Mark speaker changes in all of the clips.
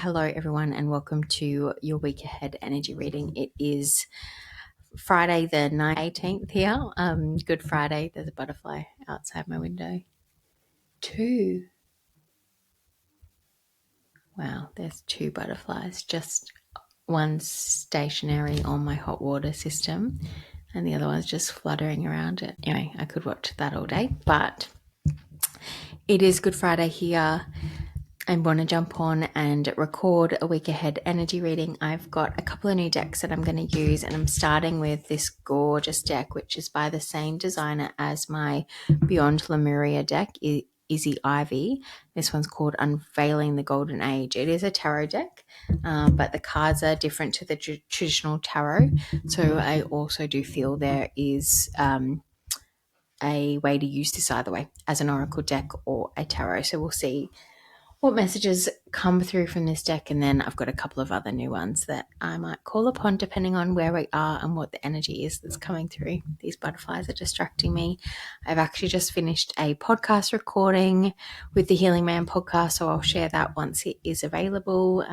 Speaker 1: Hello everyone and welcome to your week ahead energy reading. It is Friday the 18th here. Good Friday. There's a butterfly outside my window. 2. Wow, there's 2 butterflies. Just one stationary on my hot water system and the other one's just fluttering around it. Anyway, I could watch that all day, but it is Good Friday here. I want to jump on and record a week ahead energy reading. I've got a couple of new decks that I'm going to use, and I'm starting with this gorgeous deck, which is by the same designer as my Beyond Lemuria deck, Izzy Ivy. This one's called Unveiling the Golden Age. It is a tarot deck, but the cards are different to the traditional tarot. So I also do feel there is a way to use this either way, as an oracle deck or a tarot. So we'll see what messages come through from this deck, and then I've got a couple of other new ones that I might call upon depending on where we are and what the energy is that's coming through. These butterflies are distracting me. I've actually just finished a podcast recording with the Healing Man podcast, so I'll share that once it is available.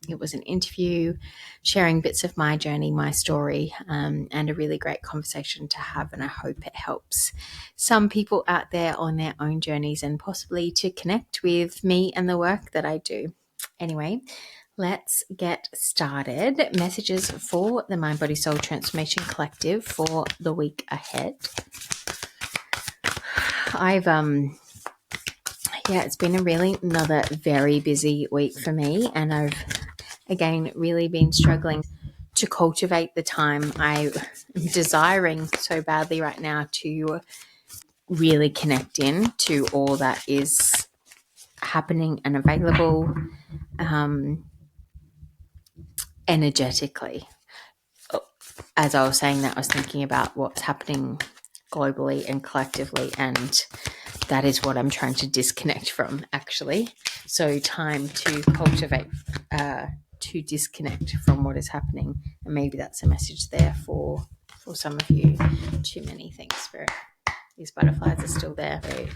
Speaker 1: It was an interview sharing bits of my journey, my story, and a really great conversation to have, and I hope it helps some people out there on their own journeys and possibly to connect with me and the work that I do. Anyway, let's get started. Messages for the Mind Body Soul Transformation Collective for the week ahead. It's been another very busy week for me, and I've again really been struggling to cultivate the time I'm desiring so badly right now to really connect in to all that is happening and available energetically. As I was saying that, I was thinking about what's happening globally and collectively, and that is what I'm trying to disconnect from, actually. So time to cultivate, to disconnect from what is happening, and maybe that's a message there for some of you. Too many things, Spirit. These butterflies are still there. So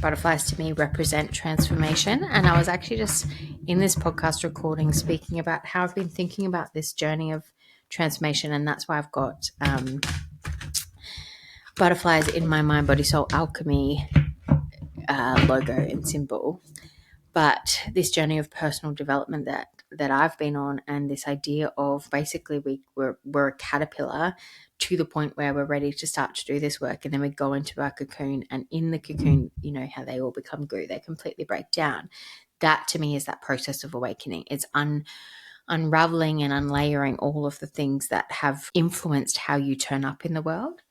Speaker 1: butterflies to me represent transformation. And I was actually just in this podcast recording speaking about how I've been thinking about this journey of transformation. And that's why I've got butterflies in my Mind, Body, Soul Alchemy logo and symbol. But this journey of personal development that I've been on, and this idea of basically we're a caterpillar to the point where we're ready to start to do this work, and then we go into our cocoon, and in the cocoon, you know how they all become goo, they completely break down. That to me is that process of awakening. It's unraveling and unlayering all of the things that have influenced how you turn up in the world.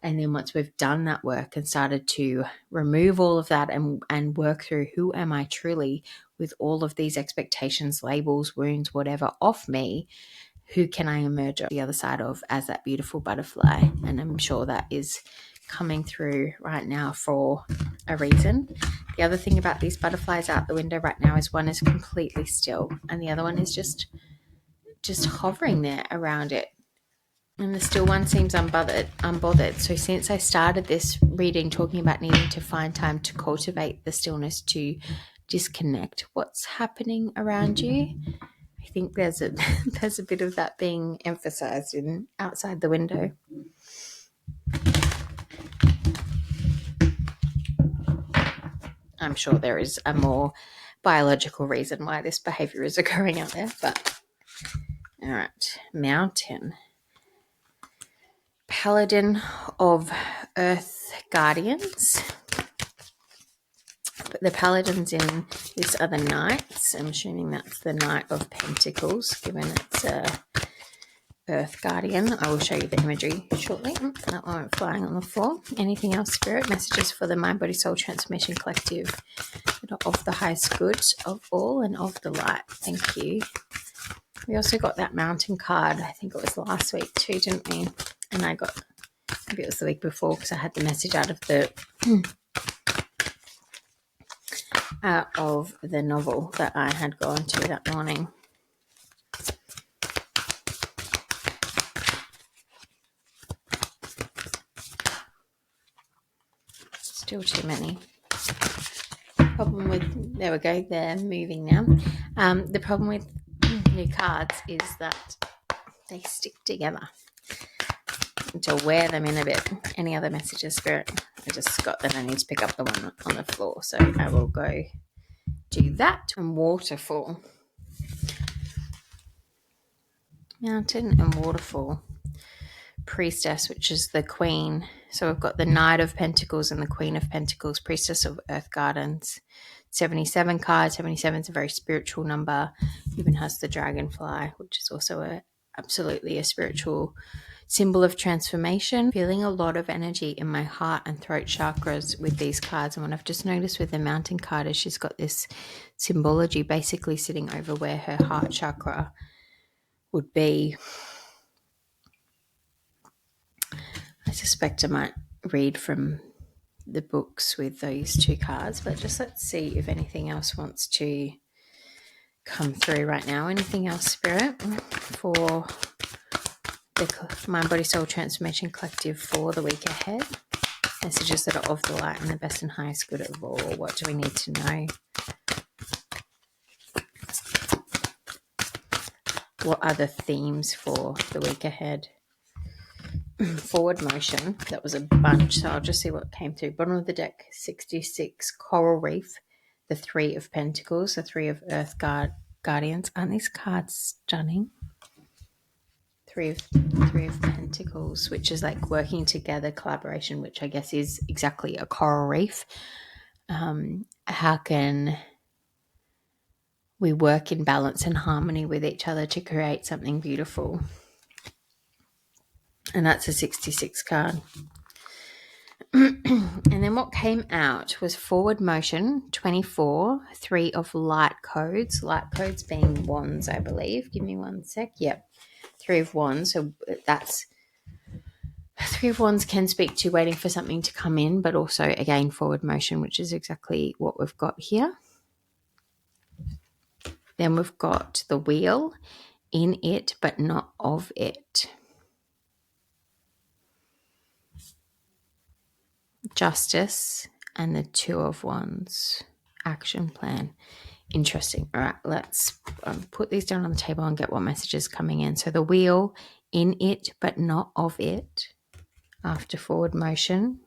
Speaker 1: And then once we've done that work and started to remove all of that and work through who am I truly with all of these expectations, labels, wounds, whatever off me, who can I emerge on the other side of as that beautiful butterfly? And I'm sure that is coming through right now for a reason. The other thing about these butterflies out the window right now is one is completely still and the other one is just hovering there around it. And the still one seems unbothered. So since I started this reading talking about needing to find time to cultivate the stillness, to disconnect what's happening around you, I think there's a bit of that being emphasized in outside the window. I'm sure there is a more biological reason why this behavior is occurring out there, but all right, Mountain. Paladin of Earth Guardians. But the paladins in this are the knights. I'm assuming that's the Knight of Pentacles, given it's a Earth Guardian. I will show you the imagery shortly. That one went flying on the floor. Anything else, Spirit? Messages for the Mind, Body, Soul Transformation Collective that are of the highest good of all and of the light. Thank you. We also got that Mountain card. I think it was last week too, didn't we? And I got, maybe it was the week before, because I had the message out of the novel that I had gone to that morning. Still too many. Problem with, there we go, they're moving now. The problem with new cards is that they stick together. To wear them in a bit. Any other messages, Spirit? I just got that I need to pick up the one on the floor, so I will go do that. And waterfall. Mountain and waterfall. Priestess, which is the queen. So we've got the Knight of Pentacles and the Queen of Pentacles, Priestess of Earth Gardens. 77 cards. 77 is a very spiritual number. Even has the dragonfly, which is also absolutely a spiritual symbol of transformation. Feeling a lot of energy in my heart and throat chakras with these cards. And what I've just noticed with the Mountain card is she's got this symbology basically sitting over where her heart chakra would be. I suspect I might read from the books with those two cards, but just let's see if anything else wants to come through right now. Anything else, Spirit, for the Mind, Body, Soul Transformation Collective for the week ahead? Messages that are of the light and the best and highest good of all. What do we need to know? What are the themes for the week ahead? Forward motion. That was a bunch, so I'll just see what came through. Bottom of the deck, 66, Coral Reef, the Three of Pentacles, the Three of Earth Guardians. Aren't these cards stunning? Three of Pentacles, which is like working together, collaboration, which I guess is exactly a coral reef. How can we work in balance and harmony with each other to create something beautiful? And that's a 66 card. And then what came out was forward motion, 24, Three of light codes being wands, I believe. Give me one sec. Yep. Three of wands. So that's Three of wands can speak to waiting for something to come in, but also again forward motion, which is exactly what we've got here. Then we've got the wheel, in it but not of it. Justice and the Two of Wands. Action plan. Interesting. All right, let's put these down on the table and get what messages coming in. So the wheel, in it but not of it, after forward motion.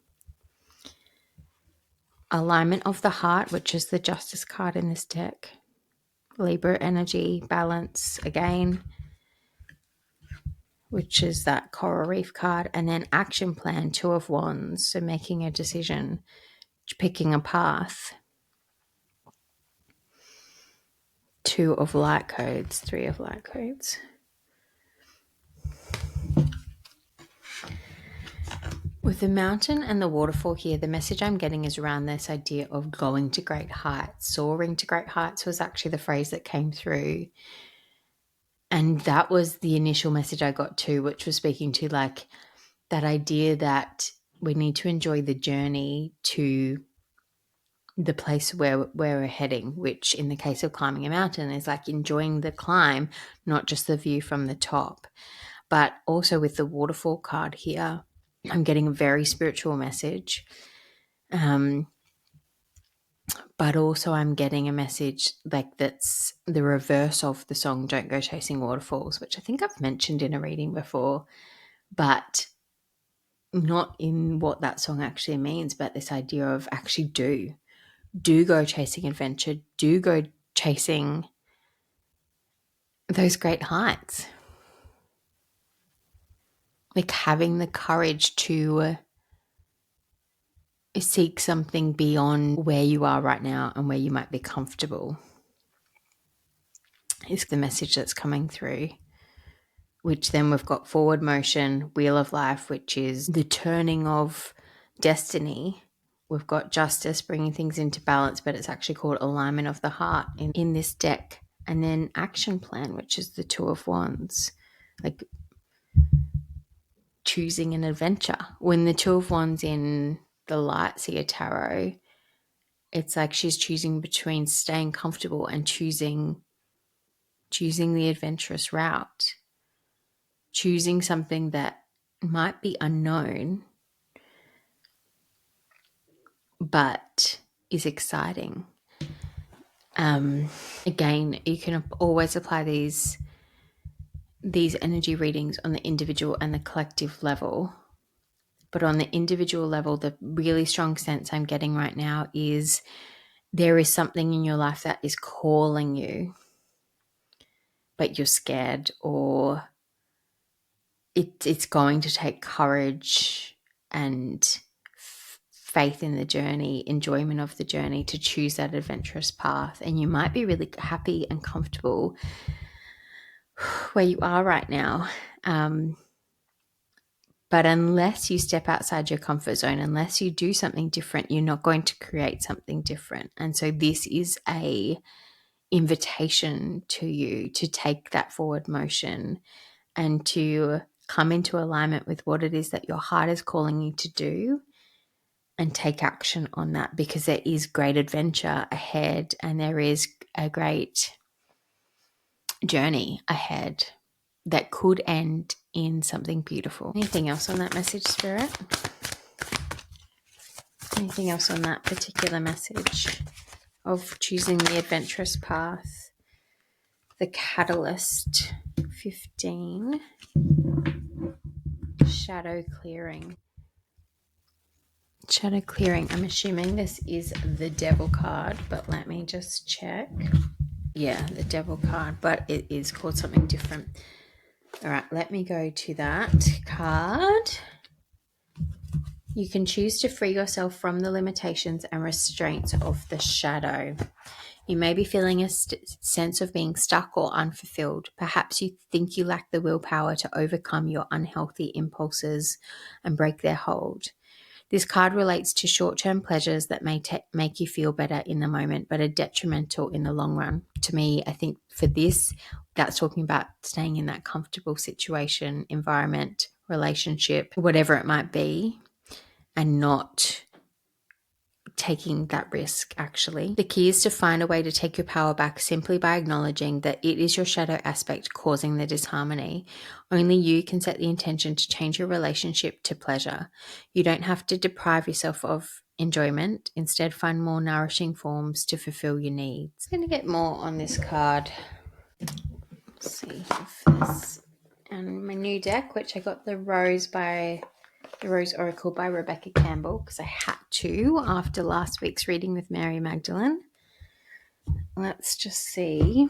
Speaker 1: Alignment of the heart, which is the Justice card in this deck. Libra energy, balance again, which is that coral reef card. And then action plan, Two of Wands, so making a decision, picking a path. Two of light codes, Three of light codes. With the mountain and the waterfall here, the message I'm getting is around this idea of going to great heights. Soaring to great heights was actually the phrase that came through. And that was the initial message I got too, which was speaking to like that idea that we need to enjoy the journey to the place where we're heading, which in the case of climbing a mountain is like enjoying the climb, not just the view from the top. But also with the waterfall card here, I'm getting a very spiritual message. But also I'm getting a message like that's the reverse of the song Don't Go Chasing Waterfalls, which I think I've mentioned in a reading before, but not in what that song actually means, but this idea of actually do go chasing adventure, do go chasing those great heights. Like having the courage to seek something beyond where you are right now and where you might be comfortable is the message that's coming through. Which then we've got forward motion, wheel of life, which is the turning of destiny. We've got justice, bringing things into balance, but it's actually called alignment of the heart in this deck. And then action plan, which is the Two of Wands, like choosing an adventure. When the Two of Wands in the Light Seer Tarot, it's like she's choosing between staying comfortable and choosing the adventurous route. Choosing something that might be unknown, but is exciting. Again, you can always apply these energy readings on the individual and the collective level. But on the individual level, the really strong sense I'm getting right now is there is something in your life that is calling you, but you're scared, or it's going to take courage and faith in the journey, enjoyment of the journey to choose that adventurous path. And you might be really happy and comfortable where you are right now. But unless you step outside your comfort zone, unless you do something different, you're not going to create something different. And so this is a invitation to you to take that forward motion and to come into alignment with what it is that your heart is calling you to do and take action on that, because there is great adventure ahead and there is a great journey ahead that could end in something beautiful. Anything else on that message, Spirit? Anything else on that particular message of choosing the adventurous path? The catalyst, 15, shadow clearing. Shadow clearing. I'm assuming this is the devil card, but let me just check. Yeah, the devil card, but it is called something different. All right, let me go to that card. You can choose to free yourself from the limitations and restraints of the shadow. You may be feeling a sense of being stuck or unfulfilled. Perhaps you think you lack the willpower to overcome your unhealthy impulses and break their hold. This card relates to short-term pleasures that may make you feel better in the moment, but are detrimental in the long run. To me, I think for this, that's talking about staying in that comfortable situation, environment, relationship, whatever it might be, and not taking that risk, actually. The key is to find a way to take your power back simply by acknowledging that it is your shadow aspect causing the disharmony. Only you can set the intention to change your relationship to pleasure. You don't have to deprive yourself of enjoyment. Instead, find more nourishing forms to fulfill your needs. I'm going to get more on this card. Let's see if this, and my new deck, which I got the Rose Oracle by Rebecca Campbell, because I had to after last week's reading with Mary Magdalene. Let's just see.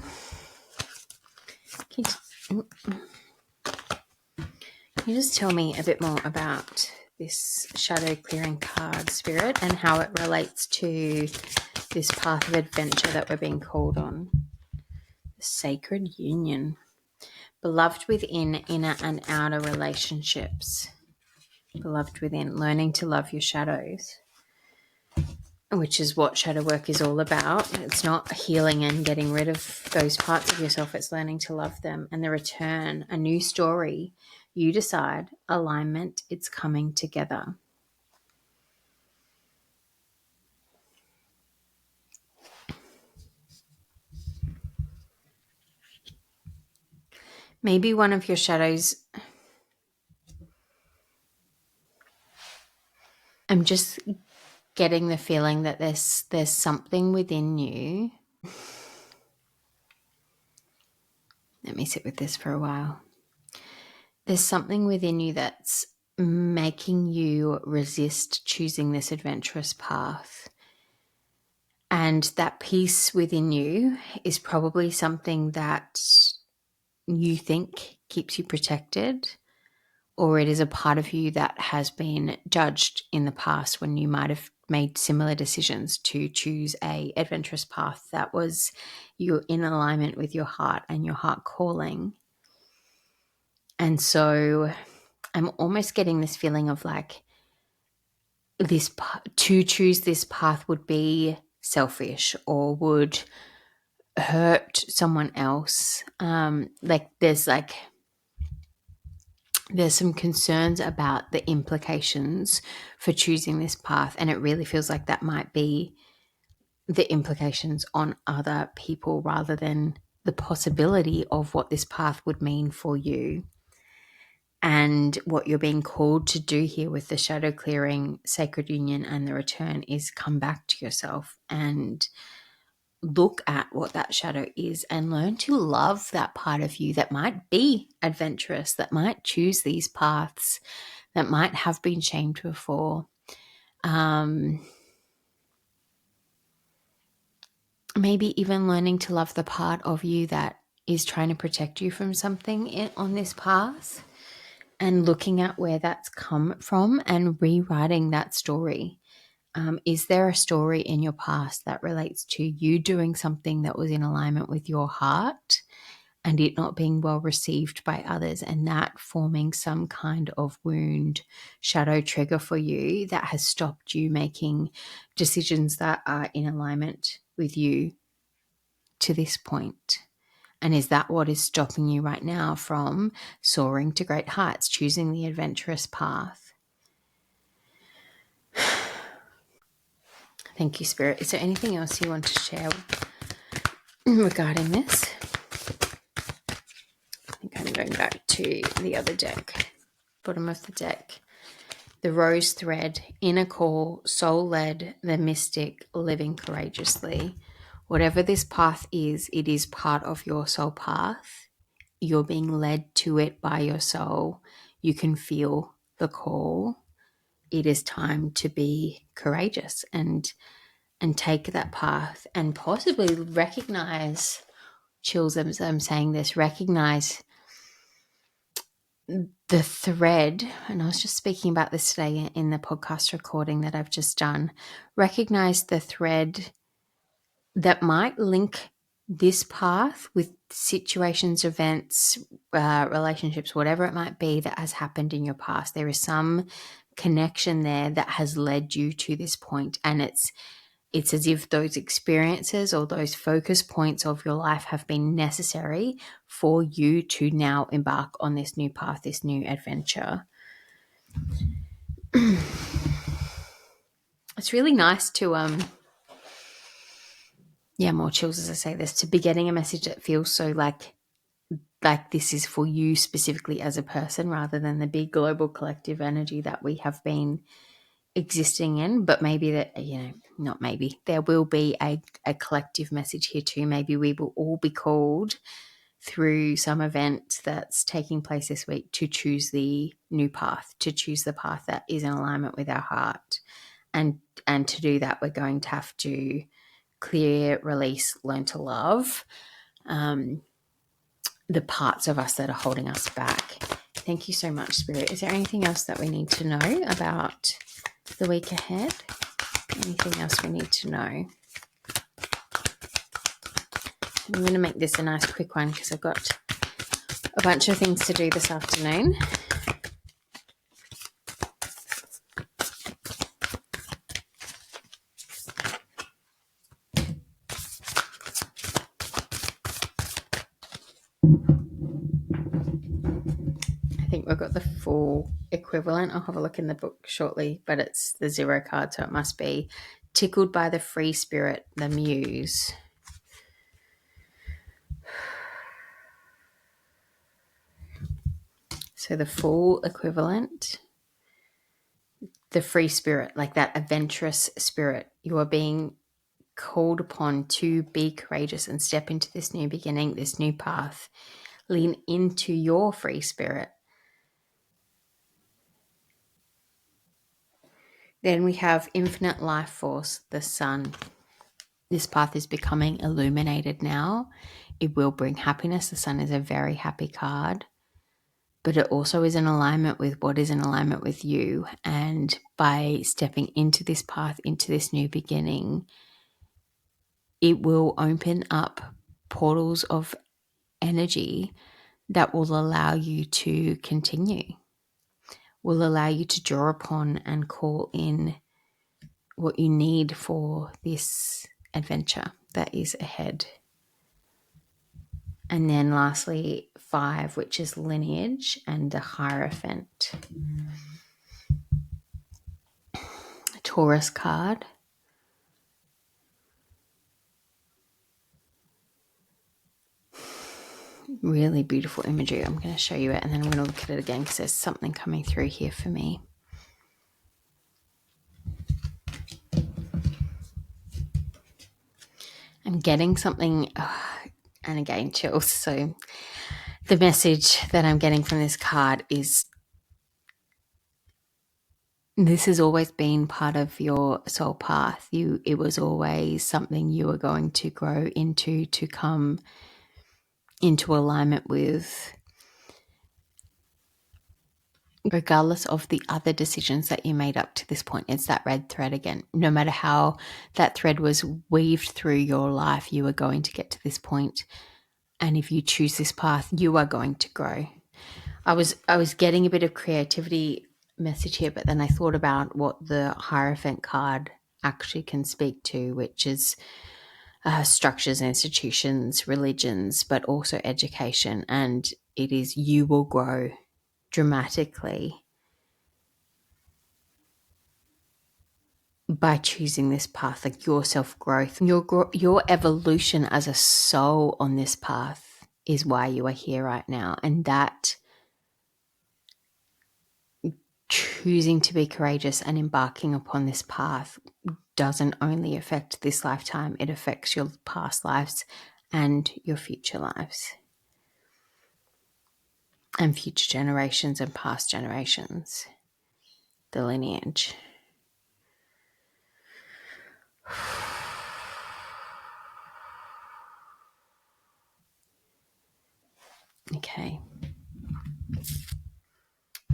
Speaker 1: Can you just tell me a bit more about this shadow clearing card, Spirit, and how it relates to this path of adventure that we're being called on? The sacred union. Beloved within, inner and outer relationships. Beloved within, learning to love your shadows, which is what shadow work is all about. It's not healing and getting rid of those parts of yourself. It's learning to love them. And the return, a new story. You decide, alignment, it's coming together. Maybe one of your shadows, I'm just getting the feeling that there's something within you. Let me sit with this for a while. There's something within you that's making you resist choosing this adventurous path. And that peace within you is probably something that you think keeps you protected, or it is a part of you that has been judged in the past when you might have made similar decisions to choose a adventurous path that was you in alignment with your heart and your heart calling. And so I'm almost getting this feeling of like this to choose this path would be selfish or would hurt someone else. There's some concerns about the implications for choosing this path, and it really feels like that might be the implications on other people rather than the possibility of what this path would mean for you. And what you're being called to do here with the shadow clearing, sacred union, and the return is come back to yourself and look at what that shadow is and learn to love that part of you that might be adventurous, that might choose these paths, that might have been shamed before. Maybe even learning to love the part of you that is trying to protect you from something on this path, and looking at where that's come from and rewriting that story. Is there a story in your past that relates to you doing something that was in alignment with your heart and it not being well received by others, and that forming some kind of wound, shadow trigger for you that has stopped you making decisions that are in alignment with you to this point? And is that what is stopping you right now from soaring to great heights, choosing the adventurous path? Thank you, Spirit. Is there anything else you want to share regarding this? I think I'm going back to the other deck, bottom of the deck. The rose thread, inner call, soul-led, the mystic, living courageously. Whatever this path is, it is part of your soul path. You're being led to it by your soul. You can feel the call. It is time to be courageous and take that path, and possibly recognize, chills as I'm saying this, recognize the thread. And I was just speaking about this today in the podcast recording that I've just done. Recognize the thread that might link this path with situations, events, relationships, whatever it might be that has happened in your past. There is some connection there that has led you to this point, and it's as if those experiences or those focus points of your life have been necessary for you to now embark on this new path, this new adventure. It's really nice to more chills as I say this, to be getting a message that feels so like this is for you specifically as a person, rather than the big global collective energy that we have been existing in. But maybe that, not maybe, there will be a collective message here too. Maybe we will all be called through some event that's taking place this week to choose the new path, to choose the path that is in alignment with our heart. And to do that, we're going to have to clear, release, learn to love the parts of us that are holding us back. Thank you so much, Spirit. Is there anything else that we need to know about the week ahead? Anything else we need to know? I'm going to make this a nice quick one because I've got a bunch of things to do this afternoon. I think we've got the full equivalent. I'll have a look in the book shortly, but it's the 0 card, so it must be tickled by the free spirit, the muse. So the full equivalent, the free spirit, like that adventurous spirit. You are being called upon to be courageous and step into this new beginning, this new path. Lean into your free spirit. Then we have infinite life force, the sun. This path is becoming illuminated now. It will bring happiness. The sun is a very happy card, but it also is in alignment with what is in alignment with you. And by stepping into this path, into this new beginning, it will open up portals of energy that will allow you to continue, will allow you to draw upon and call in what you need for this adventure that is ahead. And then lastly, 5, which is lineage and the Hierophant. Taurus card. Really beautiful imagery. I'm going to show you it and then I'm going to look at it again because there's something coming through here for me. I'm getting something, and again, chills. So the message that I'm getting from this card is this has always been part of your soul path. It was always something you were going to grow into, to come into alignment with, regardless of the other decisions that you made up to this point. It's that red thread again. No matter how that thread was weaved through your life, you are going to get to this point. And if you choose this path, you are going to grow. I was getting a bit of creativity message here, but then I thought about what the Hierophant card actually can speak to, which is structures, institutions, religions, but also education. And it is, you will grow dramatically by choosing this path, like your self-growth, your evolution as a soul on this path is why you are here right now. And that choosing to be courageous and embarking upon this path doesn't only affect this lifetime, it affects your past lives and your future lives and future generations and past generations. The lineage. Okay.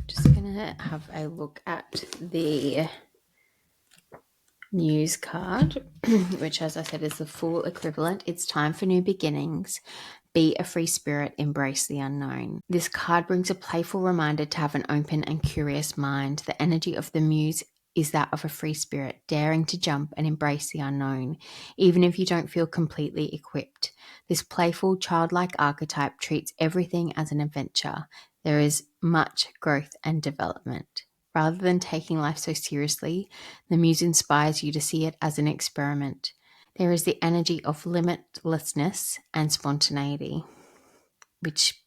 Speaker 1: Just going to have a look at the news card, which, as I said, is the full equivalent. It's time for new beginnings. Be a free spirit, embrace the unknown. This card brings a playful reminder to have an open and curious mind. The energy of the muse is that of a free spirit, daring to jump and embrace the unknown, even if you don't feel completely equipped. This playful, childlike archetype treats everything as an adventure. There is much growth and development. Rather than taking life so seriously, the muse inspires you to see it as an experiment. There is the energy of limitlessness and spontaneity, which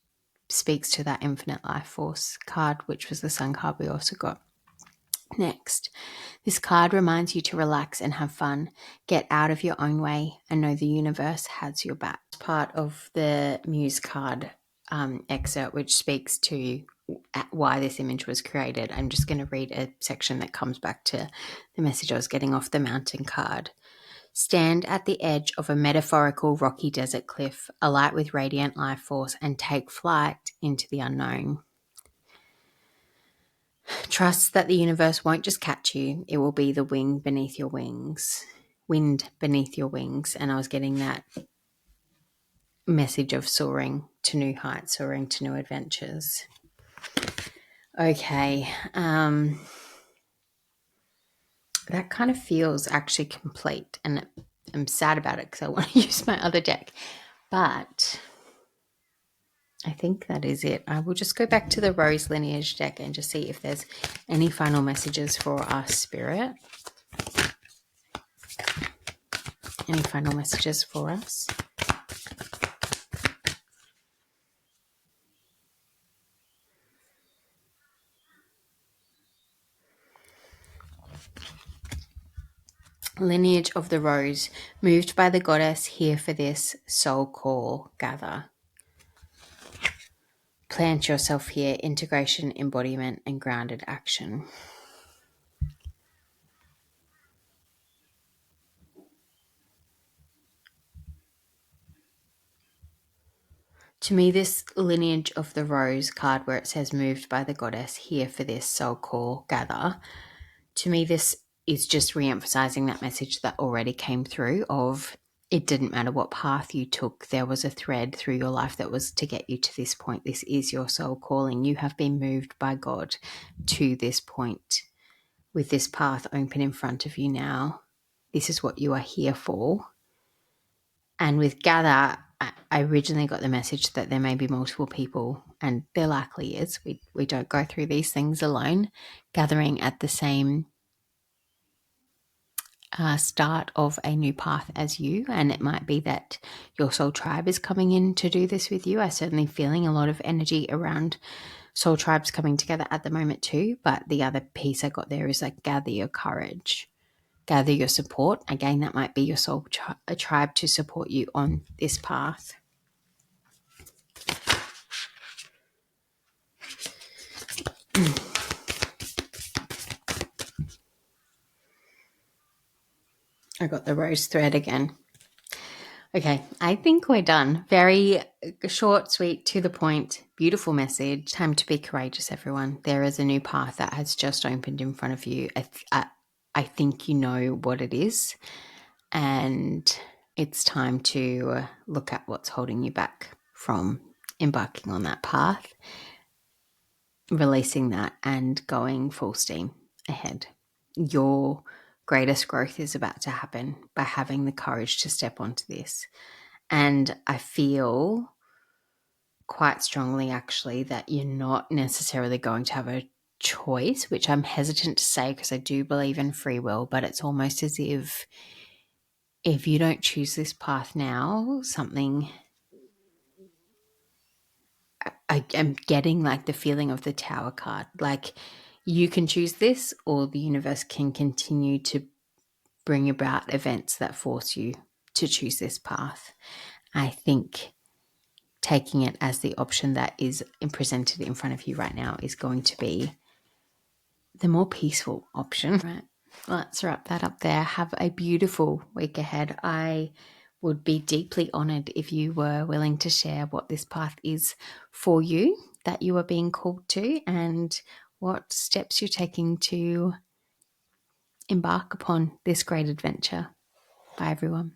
Speaker 1: speaks to that infinite life force card, which was the Sun card we also got. Next, this card reminds you to relax and have fun, get out of your own way, and know the universe has your back. Part of the Muse card excerpt, which speaks to why this image was created. I'm just going to read a section that comes back to the message I was getting off the Mountain card. Stand at the edge of a metaphorical rocky desert cliff, alight with radiant life force, and take flight into the unknown. Trust that the universe won't just catch you, it will be the wind beneath your wings. Wind beneath your wings. And I was getting that message of soaring to new heights, soaring to new adventures. Okay. That kind of feels actually complete, and I'm sad about it because I want to use my other deck. But I think that is it. I will just go back to the Rose Lineage deck and just see if there's any final messages for our spirit. Any final messages for us? Lineage of the Rose, moved by the goddess, here for this, soul call, gather. Plant yourself here, integration, embodiment, and grounded action. To me, this Lineage of the Rose card, where it says moved by the goddess, here for this, soul call, gather. To me, this is just re-emphasizing that message that already came through of it didn't matter what path you took. There was a thread through your life that was to get you to this point. This is your soul calling. You have been moved by God to this point with this path open in front of you now. This is what you are here for. And with gather, I originally got the message that there may be multiple people, and there likely is. We don't go through these things alone, gathering at the same start of a new path as you. And it might be that your soul tribe is coming in to do this with you. I'm certainly feeling a lot of energy around soul tribes coming together at the moment too. But the other piece I got there is like gather your courage. gather your support. Again, that might be your soul a tribe to support you on this path. I got the rose thread again. Okay, I think we're done. Very short, sweet, to the point, beautiful message. Time to be courageous, everyone. There is a new path that has just opened in front of you. I think you know what it is, and it's time to look at what's holding you back from embarking on that path, releasing that, and going full steam ahead. Your greatest growth is about to happen by having the courage to step onto this. And I feel quite strongly, actually, that you're not necessarily going to have a choice, which I'm hesitant to say because I do believe in free will, but it's almost as if you don't choose this path now, something, I am getting like the feeling of the Tower card. Like you can choose this, or the universe can continue to bring about events that force you to choose this path. I think taking it as the option that is presented in front of you right now is going to be the more peaceful option. Right. Let's wrap that up there. Have a beautiful week ahead. I would be deeply honored if you were willing to share what this path is for you, that you are being called to, and what steps you're taking to embark upon this great adventure. Bye, everyone.